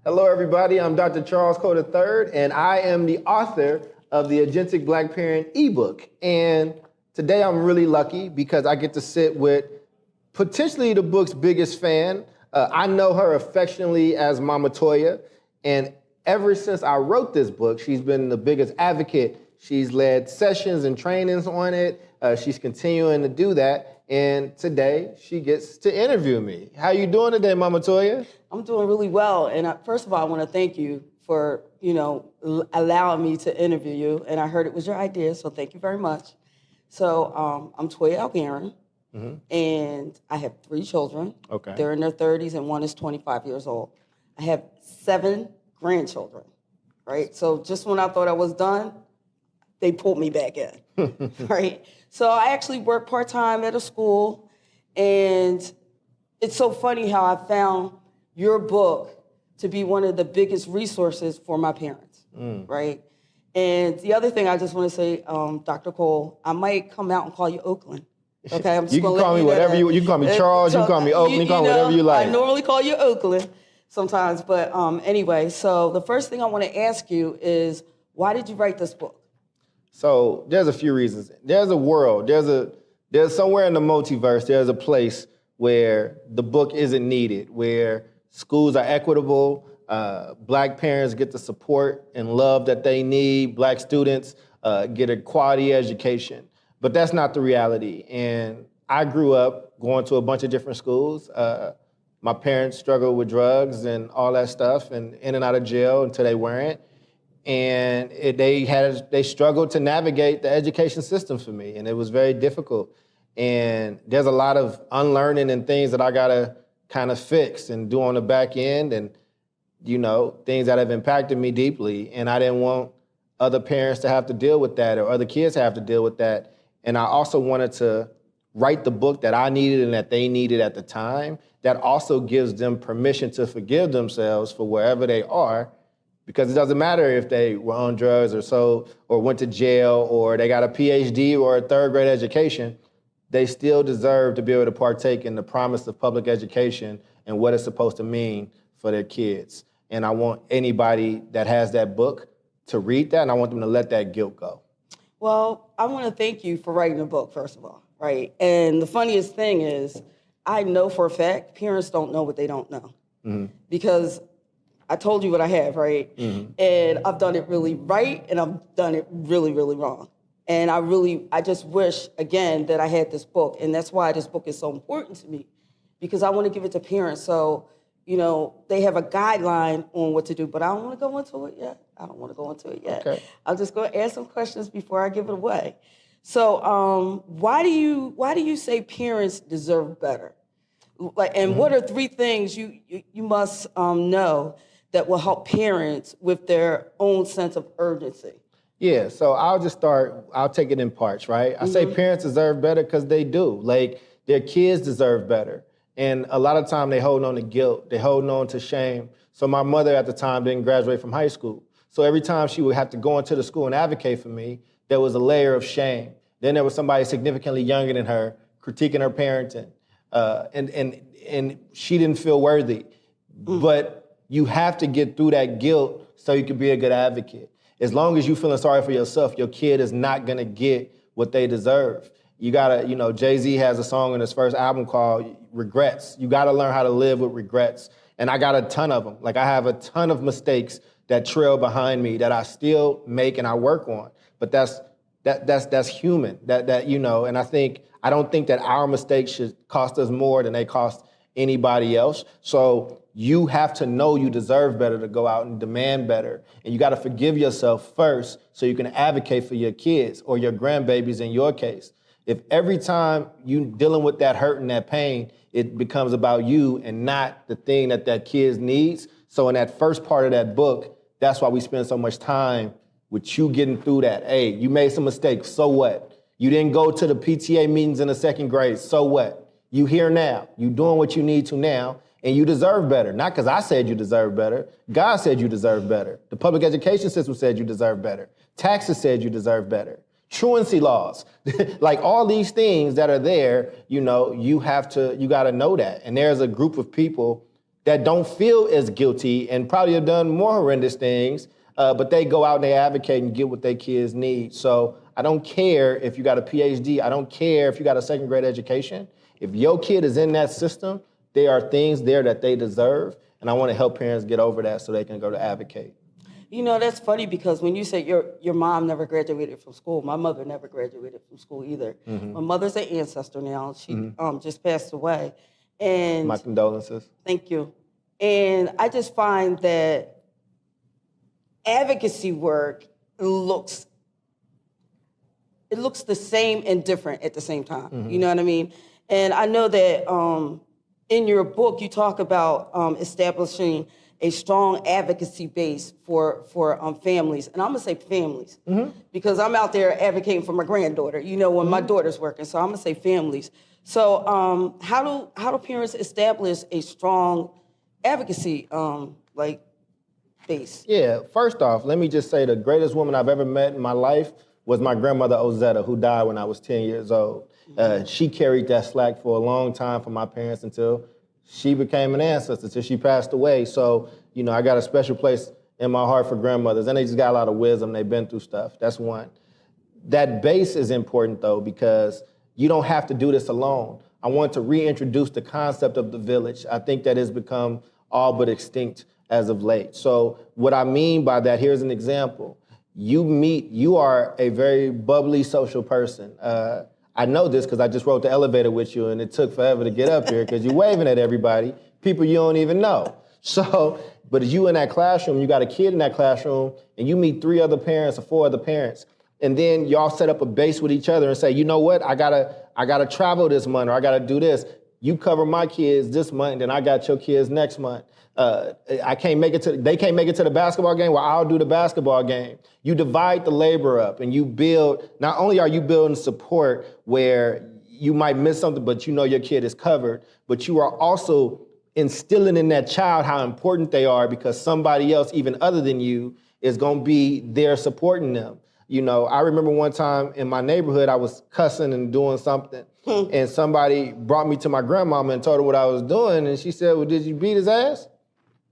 Hello, everybody. I'm Dr. Charles Cole III, and I am the author of the Agentic Black Parent ebook. And today I'm really lucky because I get to sit with potentially the book's biggest fan. I know her affectionately as Mama Toya, and ever since I wrote this book, she's been the biggest advocate. She's led sessions and trainings on it. She's continuing to do that. And today she gets to interview me. How you doing today, Mama Toya? I'm doing really well. And first of all, I want to thank you for, allowing me to interview you. And I heard it was your idea, so thank you very much. So I'm Toya Algarin, and I have 3 children. Okay. They're in their 30s, and one is 25 years old. I have 7 grandchildren, right? So just when I thought I was done, they pulled me back in, right? So I actually work part-time at a school, and it's so funny how I found your book to be one of the biggest resources for my parents, right? And the other thing I just want to say, Dr. Cole, I might come out and call you Oakland. Okay, I'm just You can call me whatever you can call me Charles, you can call me Oakland, you can call me whatever you like. I normally call you Oakland sometimes, but anyway, so the first thing I want to ask you is, why did you write this book? So there's a few reasons. There's a world, there's somewhere in the multiverse, there's a place where the book isn't needed, where schools are equitable, Black parents get the support and love that they need, Black students get a quality education. But that's not the reality. And I grew up going to a bunch of different schools. My parents struggled with drugs and all that stuff and in and out of jail until they weren't. And they struggled to navigate the education system for me, and it was very difficult. And there's a lot of unlearning and things that I gotta kind of fix and do on the back end, and things that have impacted me deeply. And I didn't want other parents to have to deal with that or other kids to have to deal with that. And I also wanted to write the book that I needed and that they needed at the time that also gives them permission to forgive themselves for wherever they are. Because it doesn't matter if they were on drugs or went to jail or they got a PhD or a 3rd grade education, they still deserve to be able to partake in the promise of public education and what it's supposed to mean for their kids. And I want anybody that has that book to read that, and I want them to let that guilt go. Well, I want to thank you for writing a book, first of all, right? And the funniest thing is, I know for a fact parents don't know what they don't know. Because I told you what I have, right? And I've done it really right, and I've done it really, really wrong. And I just wish, again, that I had this book. And that's why this book is so important to me, because I want to give it to parents so, they have a guideline on what to do. But I don't want to go into it yet. Okay. I'm just going to ask some questions before I give it away. So why do you say parents deserve better? And what are 3 things you must know that will help parents with their own sense of urgency? Yeah, so I'll take it in parts, right? I say parents deserve better because they do. Like, their kids deserve better. And a lot of time they hold on to guilt, they hold on to shame. So my mother at the time didn't graduate from high school. So every time she would have to go into the school and advocate for me, there was a layer of shame. Then there was somebody significantly younger than her critiquing her parenting. And she didn't feel worthy. But you have to get through that guilt so you can be a good advocate. As long as you're feeling sorry for yourself, your kid is not gonna get what they deserve. You gotta, Jay-Z has a song in his first album called Regrets. You gotta learn how to live with regrets. And I got a ton of them. Like, I have a ton of mistakes that trail behind me that I still make and I work on. But that's human, and I don't think that our mistakes should cost us more than they cost anybody else. So you have to know you deserve better to go out and demand better. And you got to forgive yourself first so you can advocate for your kids or your grandbabies in your case. If every time you dealing with that hurt and that pain, it becomes about you and not the thing that kids needs. So in that first part of that book, that's why we spend so much time with you getting through that. Hey, you made some mistakes, so what? You didn't go to the PTA meetings in the 2nd grade, so what? You here now, you doing what you need to now, and you deserve better. Not because I said you deserve better, God said you deserve better. The public education system said you deserve better. Taxes said you deserve better. Truancy laws, like all these things that are there, you got to know that. And there's a group of people that don't feel as guilty and probably have done more horrendous things, but they go out and they advocate and get what their kids need. So I don't care if you got a PhD. I don't care if you got a second grade education. If your kid is in that system, there are things there that they deserve. And I want to help parents get over that so they can go to advocate. You know, that's funny because when you say your mom never graduated from school, my mother never graduated from school either. My mother's an ancestor now. She just passed away. And my condolences. Thank you. And I just find that advocacy work looks the same and different at the same time. You know what I mean? And I know that in your book you talk about establishing a strong advocacy base for families, and I'm gonna say families because I'm out there advocating for my granddaughter. You know, when my daughter's working, so I'm gonna say families. So how do parents establish a strong advocacy base? Yeah, first off, let me just say the greatest woman I've ever met in my life was my grandmother Ozetta, who died when I was 10 years old. She carried that slack for a long time for my parents until she became an ancestor, until she passed away. So, you know, I got a special place in my heart for grandmothers, and they just got a lot of wisdom. They've been through stuff. That's one. That base is important, though, because you don't have to do this alone. I want to reintroduce the concept of the village. I think that has become all but extinct as of late. So what I mean by that, here's an example. You are a very bubbly social person. I know this because I just rode the elevator with you and it took forever to get up here because you're waving at everybody, people you don't even know. So, but as you in that classroom, you got a kid in that classroom and you meet 3 other parents or 4 other parents, and then y'all set up a base with each other and say, you know what, I gotta travel this month or I gotta do this. You cover my kids this month, and I got your kids next month. They can't make it to the basketball game, well, I'll do the basketball game. You divide the labor up and you build, not only are you building support where you might miss something, but you know your kid is covered, but you are also instilling in that child how important they are because somebody else, even other than you, is gonna be there supporting them. You know, I remember one time in my neighborhood, I was cussing and doing something, and somebody brought me to my grandmama and told her what I was doing, and she said, well, did you beat his ass?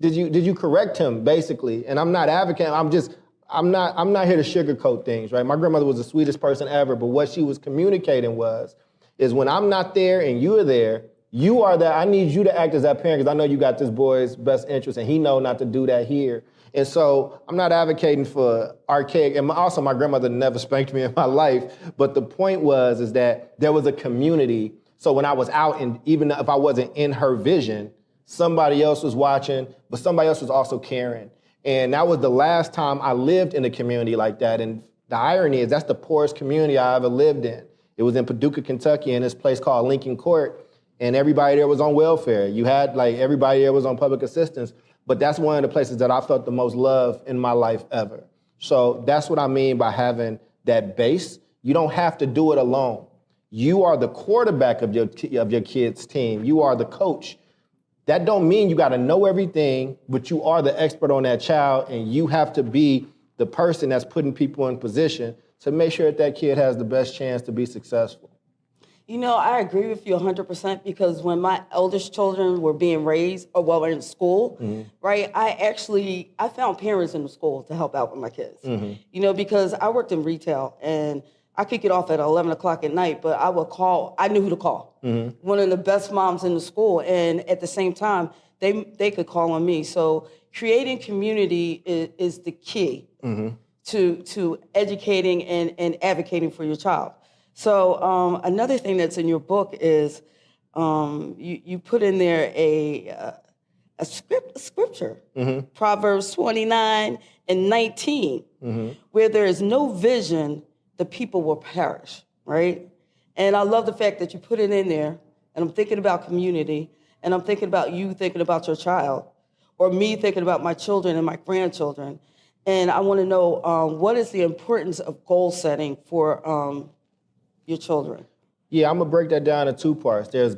Did you correct him, basically? And I'm not advocating, I'm not here to sugarcoat things, right? My grandmother was the sweetest person ever, but what she was communicating is when I'm not there and you're there, you are there, I need you to act as that parent because I know you got this boy's best interest and he know not to do that here. And so I'm not advocating for archaic, and also my grandmother never spanked me in my life, but the point is that there was a community. So when I was out, and even if I wasn't in her vision, somebody else was watching, but somebody else was also caring. And that was the last time I lived in a community like that. And the irony is that's the poorest community I ever lived in. It was in Paducah, Kentucky, in this place called Lincoln Court, and everybody there was on welfare. You had, everybody there was on public assistance. But that's one of the places that I felt the most love in my life ever. So that's what I mean by having that base. You don't have to do it alone. You are the quarterback of your kid's team. You are the coach. That don't mean you got to know everything, but you are the expert on that child, and you have to be the person that's putting people in position to make sure that kid has the best chance to be successful. You know, I agree with you 100% because when my eldest children were being raised, in school, right, I found parents in the school to help out with my kids. You know, because I worked in retail and I could get off at 11 o'clock at night, but I knew who to call. One of the best moms in the school, and at the same time, they could call on me. So creating community is the key to educating and advocating for your child. So another thing that's in your book is you put in there a scripture, Proverbs 29 and 19, where there is no vision, the people will perish, right? And I love the fact that you put it in there, and I'm thinking about community, and I'm thinking about you thinking about your child, or me thinking about my children and my grandchildren. And I want to know what is the importance of goal setting for your children? Yeah, I'm gonna break that down in 2 parts. There's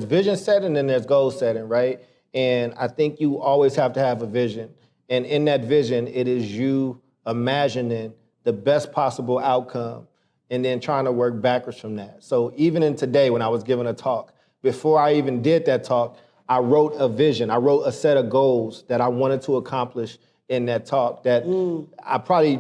vision setting and there's goal setting, right? And I think you always have to have a vision. And in that vision, it is you imagining the best possible outcome and then trying to work backwards from that. So even in today, when I was giving a talk, before I even did that talk, I wrote a vision. I wrote a set of goals that I wanted to accomplish in that talk that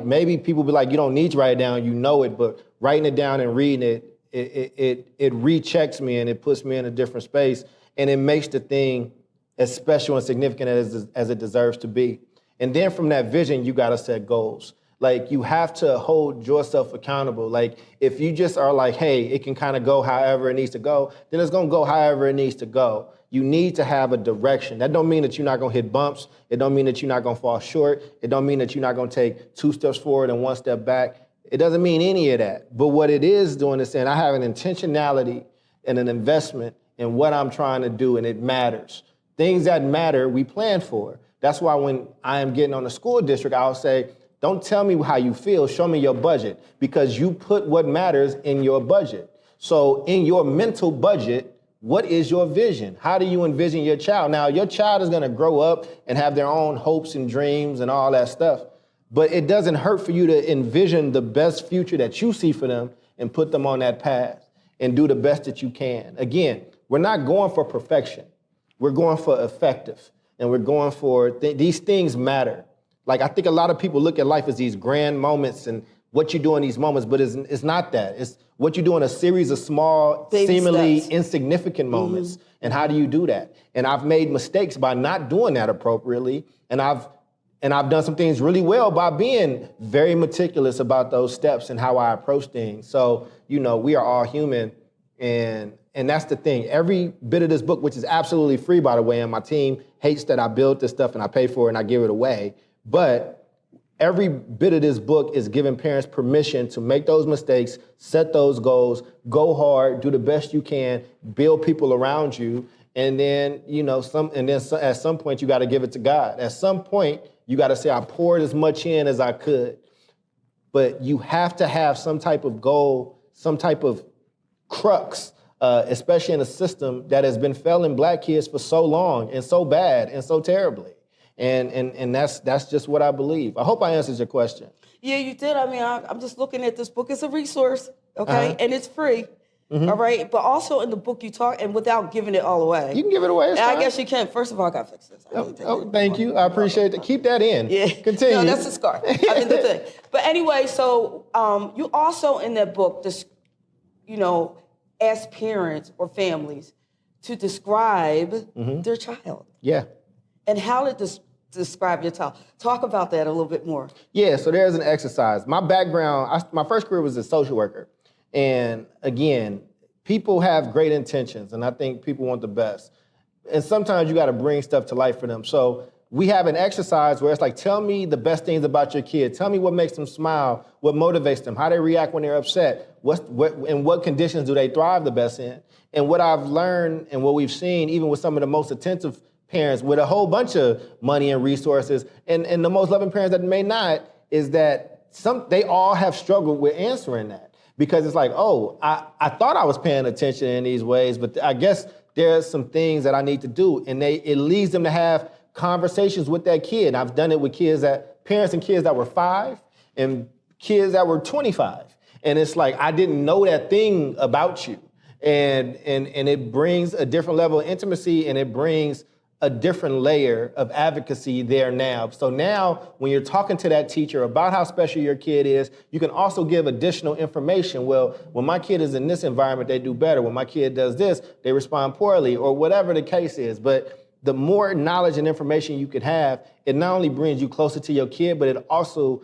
maybe people be like, you don't need to write it down, you know it, but writing it down and reading it rechecks me and it puts me in a different space and it makes the thing as special and significant as it deserves to be. And then from that vision, you gotta set goals. Like you have to hold yourself accountable. Like if you just are like, hey, it can kind of go however it needs to go, then it's gonna go however it needs to go. You need to have a direction. That don't mean that you're not gonna hit bumps. It don't mean that you're not gonna fall short. It don't mean that you're not gonna take 2 steps forward and 1 step back. It doesn't mean any of that. But what it is doing is saying I have an intentionality and an investment in what I'm trying to do, and it matters. Things that matter, we plan for. That's why when I am getting on the school district, I'll say, don't tell me how you feel, show me your budget, because you put what matters in your budget. So in your mental budget, what is your vision? How do you envision your child? Now, your child is gonna grow up and have their own hopes and dreams and all that stuff, but it doesn't hurt for you to envision the best future that you see for them and put them on that path and do the best that you can. Again, we're not going for perfection. We're going for effective, and we're going for, these things matter. Like, I think a lot of people look at life as these grand moments and what you do in these moments, but it's not that. It's what you do in a series of small, baby seemingly steps. Insignificant moments. And how do you do that? And I've made mistakes by not doing that appropriately. And I've done some things really well by being very meticulous about those steps and how I approach things. So, we are all human. And that's the thing. Every bit of this book, which is absolutely free, by the way, and my team hates that I build this stuff and I pay for it and I give it away. But every bit of this book is giving parents permission to make those mistakes, set those goals, go hard, do the best you can, build people around you, and then at some point you got to give it to God. At some point you got to say, I poured as much in as I could. But you have to have some type of goal, some type of crux, especially in a system that has been failing Black kids for so long and so bad and so terribly. And that's just what I believe. I hope I answered your question. Yeah, you did. I mean, I'm just looking at this book. It's a resource, okay? And it's free, all right? But also in the book you talk, and without giving it all away. You can give it away. I guess you can. First of all, I got to fix this. Thank you. I appreciate that. Keep that in. Yeah. Continue. No, that's the scar. I mean, the thing. But anyway, so you also in that book, ask parents or families to describe their child. Yeah. And how to describe your child. Talk about that a little bit more. Yeah, so there's an exercise. My background, my first career was a social worker. And again, people have great intentions, and I think people want the best. And sometimes you got to bring stuff to life for them. So we have an exercise where it's like, tell me the best things about your kid. Tell me what makes them smile, what motivates them, how they react when they're upset, in what conditions do they thrive the best in. And what I've learned and what we've seen, even with some of the most attentive parents with a whole bunch of money and resources, and the most loving parents that may not, is that they all have struggled with answering that. Because it's like, I thought I was paying attention in these ways, but I guess there's some things that I need to do. And it leads them to have conversations with that kid. I've done it with parents and kids that were 5 and kids that were 25. And it's like, I didn't know that thing about you. And it brings a different level of intimacy, and it brings a different layer of advocacy there now. So now when you're talking to that teacher about how special your kid is, you can also give additional information. Well, when my kid is in this environment, they do better. When my kid does this, they respond poorly, or whatever the case is. But the more knowledge and information you could have, it not only brings you closer to your kid, but it also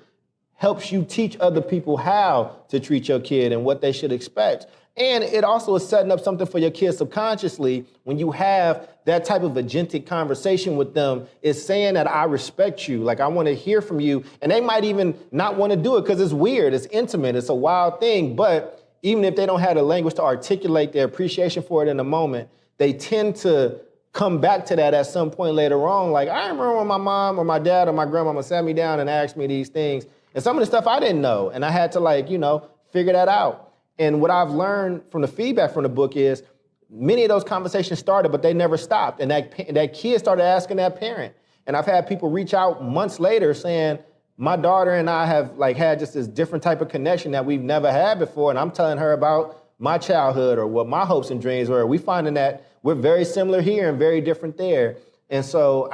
helps you teach other people how to treat your kid and what they should expect. And it also is setting up something for your kids subconsciously when you have that type of agentic conversation with them. It's saying that I respect you, like I want to hear from you. And they might even not want to do it because it's weird, it's intimate, it's a wild thing. But even if they don't have the language to articulate their appreciation for it in the moment, they tend to come back to that at some point later on. Like, I remember when my mom or my dad or my grandmama sat me down and asked me these things. And some of the stuff I didn't know. And I had to figure that out. And what I've learned from the feedback from the book is many of those conversations started, but they never stopped. And that kid started asking that parent. And I've had people reach out months later saying, my daughter and I have had just this different type of connection that we've never had before. And I'm telling her about my childhood or what my hopes and dreams were. We finding that we're very similar here and very different there. And so,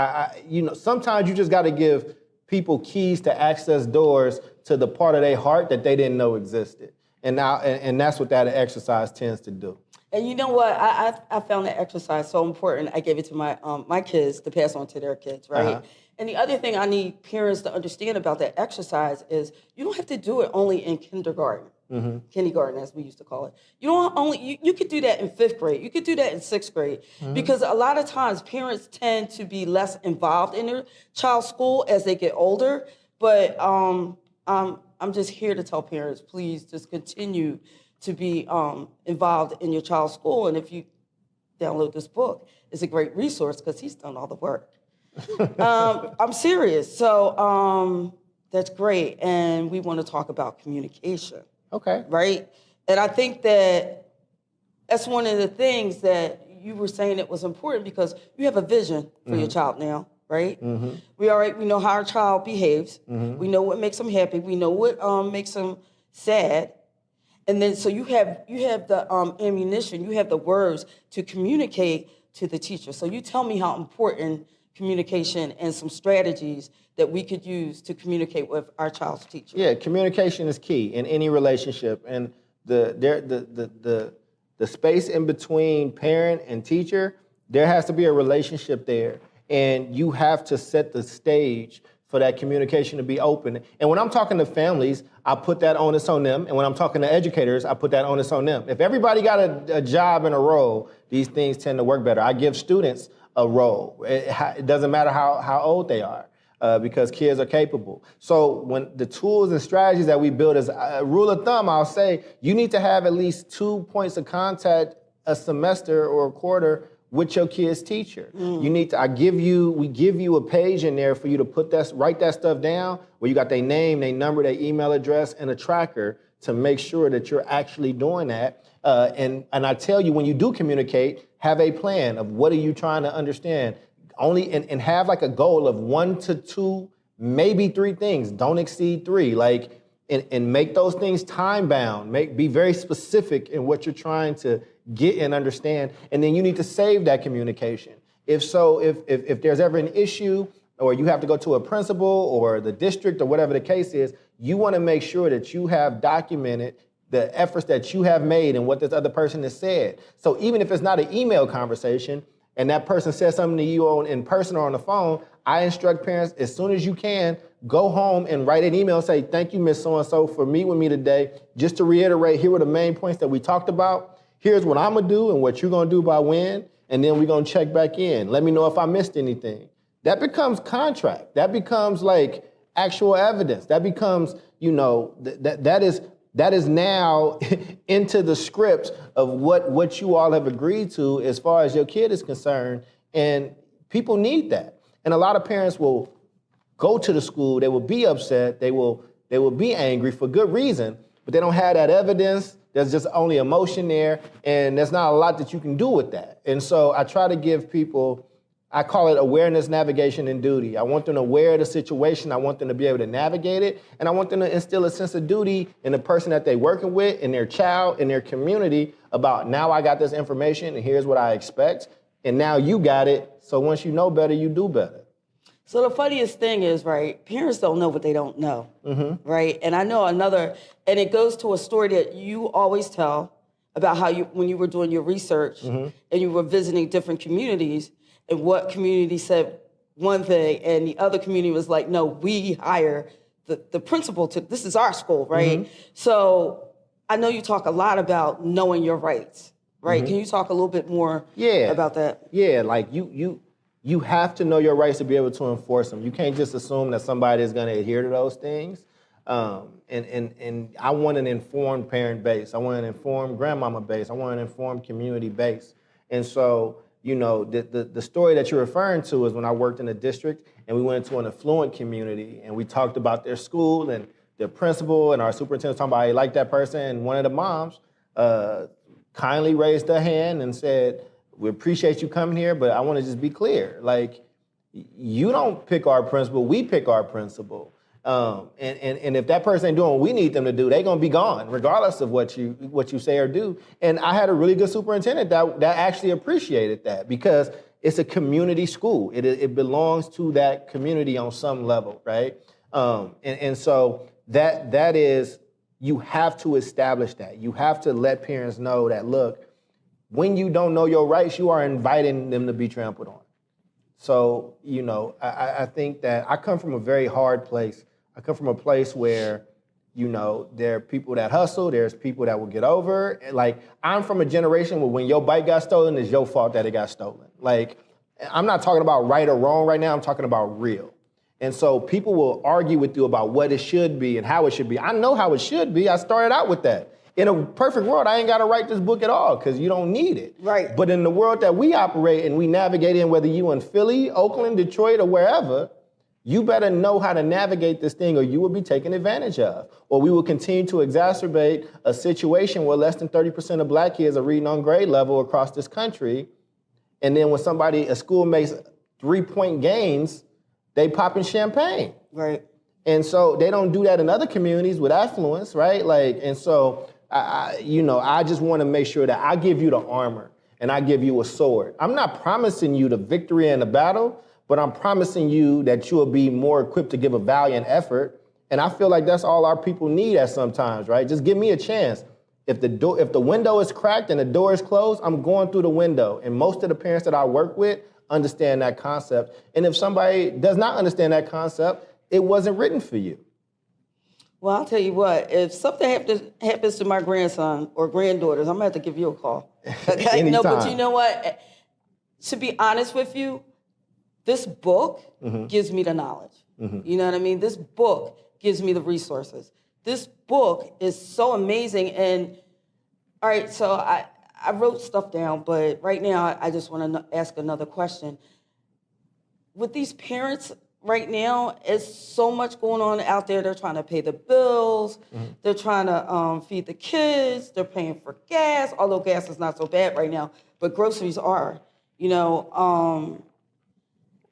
sometimes you just got to give people keys to access doors to the part of their heart that they didn't know existed. And that's what that exercise tends to do. And you know what? I found that exercise so important. I gave it to my kids to pass on to their kids, right? Uh-huh. And the other thing I need parents to understand about that exercise is you don't have to do it only in kindergarten, kindergarten as we used to call it. You could do that in 5th grade. You could do that in 6th grade, because a lot of times parents tend to be less involved in their child's school as they get older. But I'm just here to tell parents, please just continue to be involved in your child's school. And if you download this book, it's a great resource because he's done all the work. I'm serious. So that's great. And we want to talk about communication. Okay. Right? And I think that's one of the things that you were saying that was important, because you have a vision for your child now, right? We know how our child behaves. We know what makes them happy. We know what makes them sad. And then, so you have the ammunition, you have the words to communicate to the teacher. So you tell me how important communication and some strategies that we could use to communicate with our child's teacher. Yeah, communication is key in any relationship, and the space in between parent and teacher, there has to be a relationship there, and you have to set the stage for that communication to be open. And when I'm talking to families, I put that onus on them. And when I'm talking to educators, I put that onus on them. If everybody got a job and a role, these things tend to work better. I give students a role. It doesn't matter how old they are, because kids are capable. So when the tools and strategies that we build, as a rule of thumb, I'll say you need to have at least 2 points of contact a semester or a quarter with your kid's teacher. You need to, we give you a page in there for you to write that stuff down, where you got their name, their number, their email address, and a tracker to make sure that you're actually doing that. And I tell you, when you do communicate, have a plan of what are you trying to understand. And have like a goal of 1 to 2, maybe 3 things. Don't exceed 3. And make those things time bound. Be very specific in what you're trying to get and understand. And then you need to save that communication. If there's ever an issue, or you have to go to a principal or the district or whatever the case is, you want to make sure that you have documented the efforts that you have made and what this other person has said. So even if it's not an email conversation and that person says something to you in person or on the phone, I instruct parents, as soon as you can, go home and write an email and say, thank you, Miss So-and-so, for meeting with me today. Just to reiterate, here were the main points that we talked about. Here's what I'm going to do and what you're going to do by when, and then we're going to check back in. Let me know if I missed anything. That becomes contract. That becomes like actual evidence. That becomes, that is now into the script of what you all have agreed to as far as your kid is concerned. And people need that. And a lot of parents will go to the school, they will be upset, they will be angry for good reason, but they don't have that evidence. There's just only emotion there, and there's not a lot that you can do with that. And so I try to give people, I call it awareness, navigation, and duty. I want them aware of the situation. I want them to be able to navigate it. And I want them to instill a sense of duty in the person that they're working with, in their child, in their community, about now I got this information and here's what I expect. And now you got it. So once you know better, you do better. So the funniest thing is, right, parents don't know what they don't know, right? And I know and it goes to a story that you always tell about how when you were doing your research and you were visiting different communities, and what community said one thing and the other community was like, no, we hire the principal this is our school, right? So I know you talk a lot about knowing your rights, right? Can you talk a little bit more about that? Yeah, like you have to know your rights to be able to enforce them. You can't just assume that somebody is going to adhere to those things. And I want an informed parent base. I want an informed grandmama base. I want an informed community base. And so, the story that you're referring to is when I worked in a district and we went into an affluent community and we talked about their school and their principal and our superintendent talking about how he liked that person. And one of the moms kindly raised her hand and said, we appreciate you coming here, but I want to just be clear. Like, you don't pick our principal, we pick our principal. And if that person ain't doing what we need them to do, they're gonna be gone, regardless of what you say or do. And I had a really good superintendent that actually appreciated that, because it's a community school. It belongs to that community on some level, right? And so that is, you have to establish that. You have to let parents know that, look, when you don't know your rights, you are inviting them to be trampled on. So, I think that I come from a very hard place. I come from a place where, there are people that hustle, there's people that will get over. Like, I'm from a generation where when your bike got stolen, it's your fault that it got stolen. Like, I'm not talking about right or wrong right now, I'm talking about real. And so people will argue with you about what it should be and how it should be. I know how it should be. I started out with that. In a perfect world, I ain't got to write this book at all, because you don't need it. Right. But in the world that we operate and we navigate in, whether you in Philly, Oakland, Detroit, or wherever, you better know how to navigate this thing, or you will be taken advantage of. Or we will continue to exacerbate a situation where less than 30% of black kids are reading on grade level across this country. And then when a school makes 3-point gains, they popping champagne. Right. And so they don't do that in other communities with affluence, right? And so I just want to make sure that I give you the armor and I give you a sword. I'm not promising you the victory in the battle, but I'm promising you that you'll be more equipped to give a valiant effort. And I feel like that's all our people need at sometimes, right? Just give me a chance. If the window is cracked and the door is closed, I'm going through the window. And most of the parents that I work with understand that concept. And if somebody does not understand that concept, it wasn't written for you. Well, I'll tell you what, if something happens to my grandson or granddaughters, I'm gonna have to give you a call. Okay? No, but you know what? To be honest with you, this book gives me the knowledge. You know what I mean? This book gives me the resources. This book is so amazing. And all right, so I wrote stuff down, but right now I just want to ask another question. With these parents right now, it's so much going on out there. They're trying to pay the bills. They're trying to feed the kids. They're paying for gas, although gas is not so bad right now, but groceries are.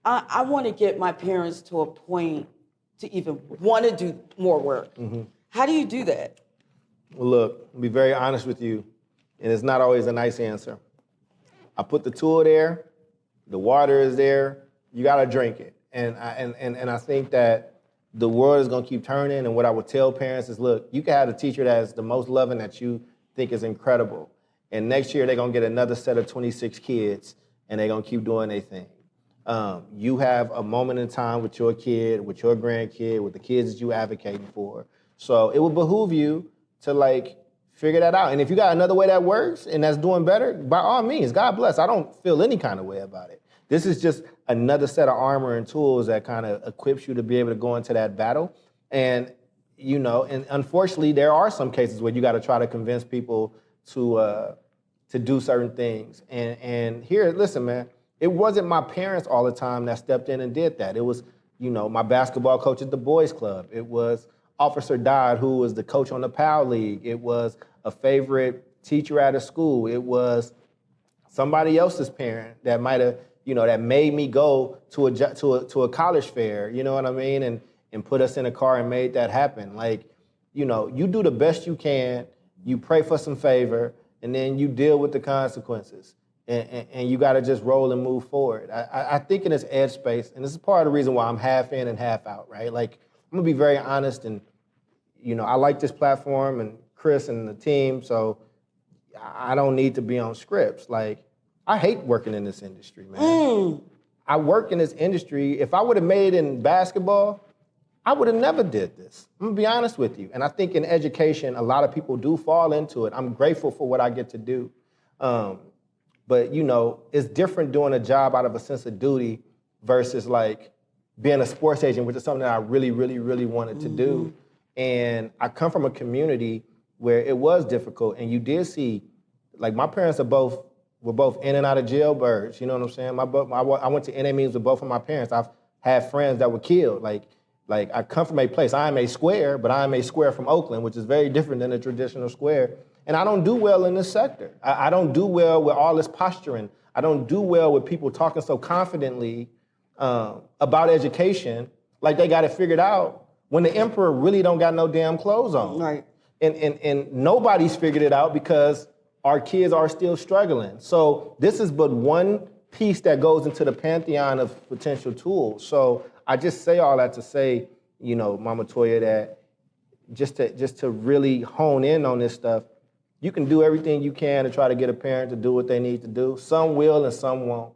I want to get my parents to a point to even want to do more work. How do you do that? Well, look, I'll be very honest with you, and it's not always a nice answer. I put the tool there, the water is there, you gotta drink it. And I think that the world is gonna keep turning, and what I would tell parents is, look, you can have a teacher that's the most loving that you think is incredible, and next year they're gonna get another set of 26 kids, and they're gonna keep doing their thing. You have a moment in time with your kid, with your grandkid, with the kids that you advocating for. So it will behoove you to figure that out. And if you got another way that works and that's doing better, by all means, God bless. I don't feel any kind of way about it. This is just another set of armor and tools that kind of equips you to be able to go into that battle. And, and unfortunately, there are some cases where you got to try to convince people to do certain things. And here, listen, man, it wasn't my parents all the time that stepped in and did that. It was, my basketball coach at the boys club. It was Officer Dodd, who was the coach on the PAL League. It was a favorite teacher at a school. It was somebody else's parent that might have, that made me go to a college fair, you know what I mean? And put us in a car and made that happen. You do the best you can, you pray for some favor, and then you deal with the consequences. And you gotta just roll and move forward. I think in this edge space, and this is part of the reason why I'm half in and half out, right? I'm gonna be very honest, and I like this platform and Chris and the team, so I don't need to be on scripts. I hate working in this industry, man. I work in this industry. If I would have made it in basketball, I would have never did this. I'm gonna be honest with you. And I think in education, a lot of people do fall into it. I'm grateful for what I get to do. But it's different doing a job out of a sense of duty versus being a sports agent, which is something that I really, really, really wanted to do. And I come from a community where it was difficult, and you did see, my parents were both in and out of jail birds. You know what I'm saying? I went to NA meetings with both of my parents. I've had friends that were killed. I come from a place, I am a square, but I am a square from Oakland, which is very different than a traditional square. And I don't do well in this sector. I don't do well with all this posturing. I don't do well with people talking so confidently about education, like they got it figured out, when the emperor really don't got no damn clothes on. Right. And nobody's figured it out because our kids are still struggling. So this is but one piece that goes into the pantheon of potential tools. So I just say all that to say, you know, Mama Toya, that just to really hone in on this stuff, you can do everything you can to try to get a parent to do what they need to do. Some will and some won't.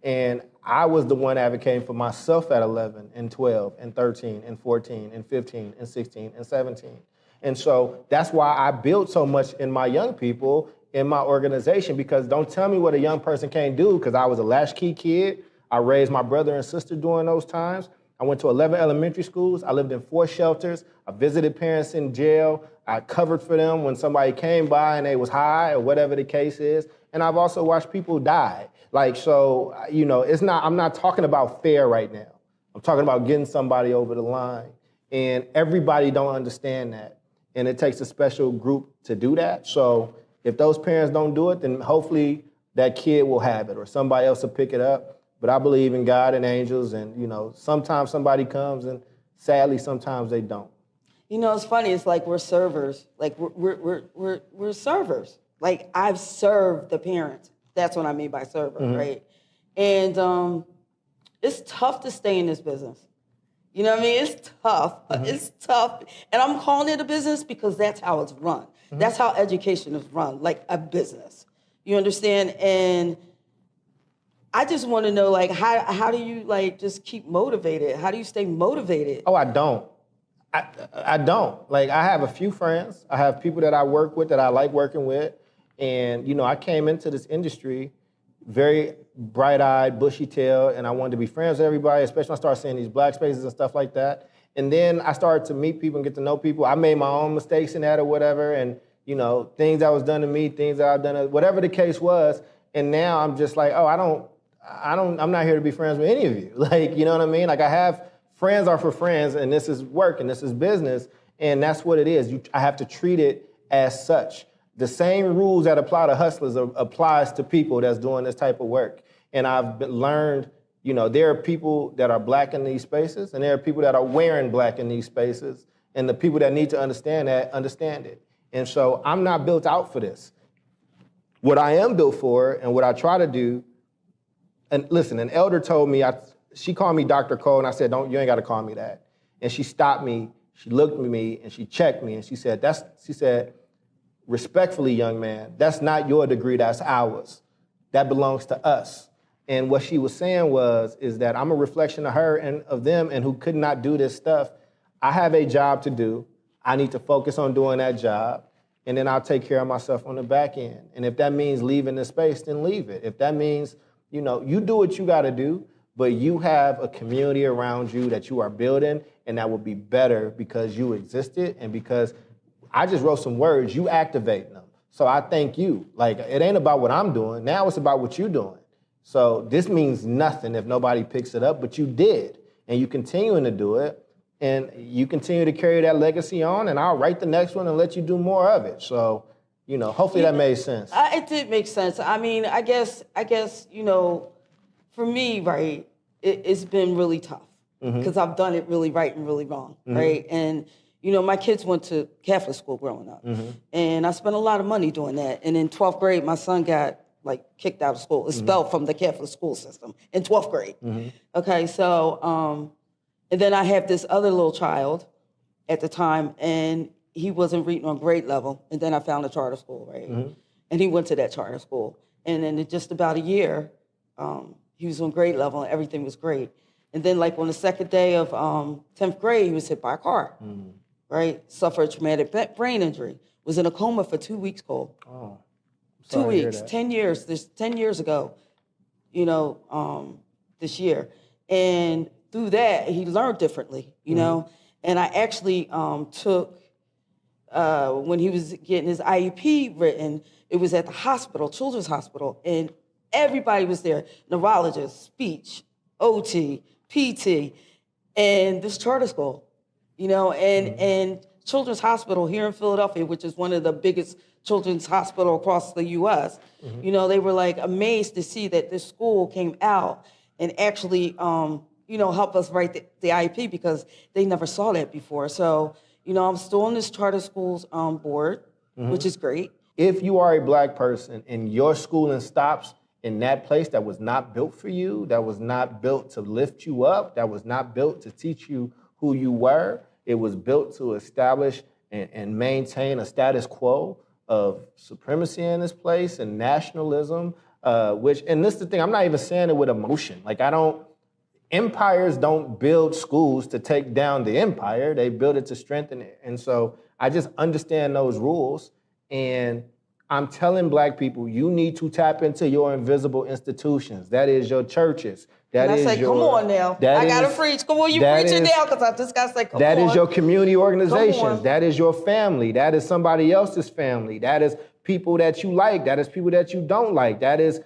And I was the one advocating for myself at 11 and 12 and 13 and 14 and 15 and 16 and 17. And so that's why I built so much in my young people in my organization, because don't tell me what a young person can't do, because I was a latchkey kid. I raised my brother and sister during those times. I went to 11 elementary schools. I lived in 4 shelters. I visited parents in jail. I covered for them when somebody came by and they was high or whatever the case is. And I've also watched people die. Like, so, you know, I'm not talking about fair right now. I'm talking about getting somebody over the line. And everybody don't understand that. And it takes a special group to do that. So if those parents don't do it, then hopefully that kid will have it or somebody else will pick it up. But I believe in God and angels, and, you know, sometimes somebody comes and sadly sometimes they don't. You know, it's funny. It's like we're servers. Like we're servers. Like I've served the parents. That's what I mean by server, right? And it's tough to stay in this business. You know what I mean? It's tough. It's tough. And I'm calling it a business because that's how it's run. That's how education is run, like a business. You understand? And I just want to know, like, how do you, like, just keep motivated? How do you stay motivated? Oh, I don't. I don't. Like, I have a few friends. I have people that I work with that I like working with. And, you know, I came into this industry very bright-eyed, bushy-tailed, and I wanted to be friends with everybody, especially when I started seeing these black spaces and stuff like that. And then I started to meet people and get to know people. I made my own mistakes in that or whatever, and, you know, things that was done to me, things that I've done, whatever the case was. And now I'm just like, oh, I'm not here to be friends with any of you. Like, you know what I mean? Like, I have friends are for friends, and this is work, and this is business, and that's what it is. I have to treat it as such. The same rules that apply to hustlers applies to people that's doing this type of work. And I've learned, you know, there are people that are black in these spaces, and there are people that are wearing black in these spaces, and the people that need to understand that, understand it. And so I'm not built out for this. What I am built for, and what I try to do, and listen, an elder told me, she called me Dr. Cole, and I said, you ain't got to call me that. And she stopped me, she looked at me, and she checked me, and she said, respectfully, young man, that's not your degree, that's ours. That belongs to us. And what she was saying is that I'm a reflection of her and of them, and who could not do this stuff. I have a job to do. I need to focus on doing that job, and then I'll take care of myself on the back end. And if that means leaving the space, then leave it. If that means, you know, you do what you got to do, but you have a community around you that you are building, and that will be better because you existed and because I just wrote some words, you activating them. So I thank you. Like, it ain't about what I'm doing. Now it's about what you're doing. So this means nothing if nobody picks it up, but you did. And you continuing to do it. And you continue to carry that legacy on, and I'll write the next one and let you do more of it. So, you know, hopefully that made sense. It did make sense. I mean, I guess, you know, for me, right, it's been really tough because I've done it really right and really wrong, right? And you know, my kids went to Catholic school growing up, and I spent a lot of money doing that. And in 12th grade, my son got, like, kicked out of school, expelled from the Catholic school system in 12th grade. Okay, so, and then I have this other little child at the time, and he wasn't reading on grade level, and then I found a charter school, right? And he went to that charter school. And in just about a year, he was on grade level, and everything was great. And then, like, on the second day of 10th grade, he was hit by a car. Right? Suffered a traumatic brain injury. Was in a coma for 2 weeks, Cole. Oh, 2 weeks, 10 years. This 10 years ago, you know, this year. And through that, he learned differently, you know. And I actually took, when he was getting his IEP written, it was at the hospital, Children's Hospital, and everybody was there. Neurologist, speech, OT, PT, and this charter school. You know, and Children's Hospital here in Philadelphia, which is one of the biggest children's hospital across the U.S., you know, they were, like, amazed to see that this school came out and actually help us write the IEP because they never saw that before. So, I'm still on this charter schools board, which is great. If you are a Black person and your schooling stops in that place that was not built for you, that was not built to lift you up, that was not built to teach you who you were, it was built to establish and maintain a status quo of supremacy in this place and nationalism, and this is the thing, I'm not even saying it with emotion. Like, empires don't build schools to take down the empire, they build it to strengthen it. And so I just understand those rules, and I'm telling Black people, you need to tap into your invisible institutions. That is your churches. That and is I say, come on now. I got to preach. Come on, you preaching now, because I just got to say, come on. That is your community organizations. That is your family. That is somebody else's family. That is people that you like. That is people that you don't like. That is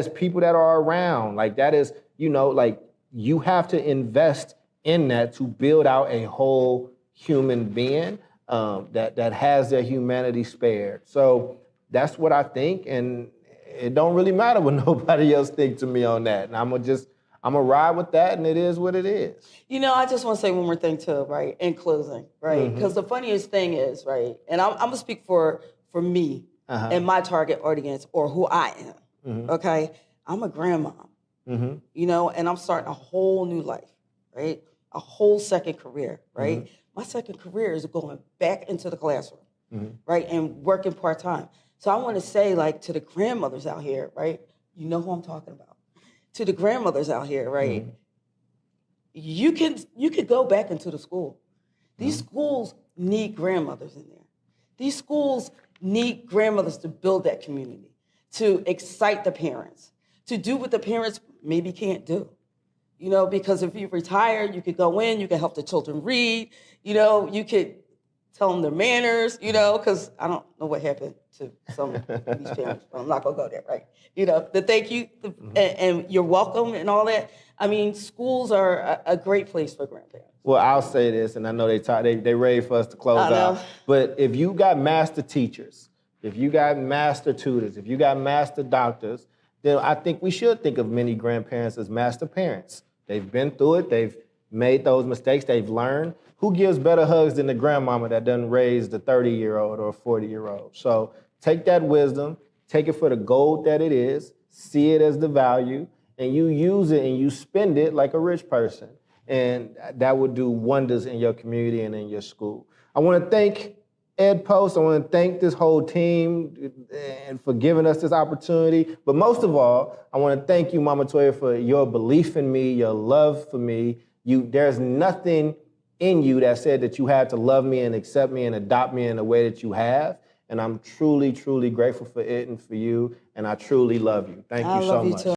people that are around. Like, that is, you have to invest in that to build out a whole human being that has their humanity spared. So that's what I think, and it don't really matter what nobody else thinks to me on that. And I'm gonna ride with that, and it is what it is. I just want to say one more thing too, right? In closing, right? Because the funniest thing is, right, and I'm gonna speak for me and my target audience, or who I am. Okay, I'm a grandmom, and I'm starting a whole new life, right? A whole second career, right? My second career is going back into the classroom, right, and working part-time. So I want to say, like, to the grandmothers out here, right? You know who I'm talking about. To the grandmothers out here, right? You could go back into the school. These schools need grandmothers in there. These schools need grandmothers to build that community, to excite the parents, to do what the parents maybe can't do. Because if you retire, you could go in, you could help the children read, you could tell them their manners, because I don't know what happened to some of these parents, but I'm not going to go there, right? The thank you, and you're welcome and all that. I mean, schools are a great place for grandparents. Well, I'll say this, and I know they ready for us to close out, but if you got master teachers, if you got master tutors, if you got master doctors, then I think we should think of many grandparents as master parents. They've been through it, they've made those mistakes, they've learned. Who gives better hugs than the grandmama that doesn't raise the 30-year-old or 40-year-old? So take that wisdom, take it for the gold that it is, see it as the value, and you use it and you spend it like a rich person. And that would do wonders in your community and in your school. I want to thank Ed Post. I want to thank this whole team and for giving us this opportunity. But most of all, I want to thank you, Mama Toya, for your belief in me, your love for me. There's nothing in you that said that you had to love me and accept me and adopt me in the way that you have. And I'm truly, truly grateful for it and for you. And I truly love you. Thank you so much.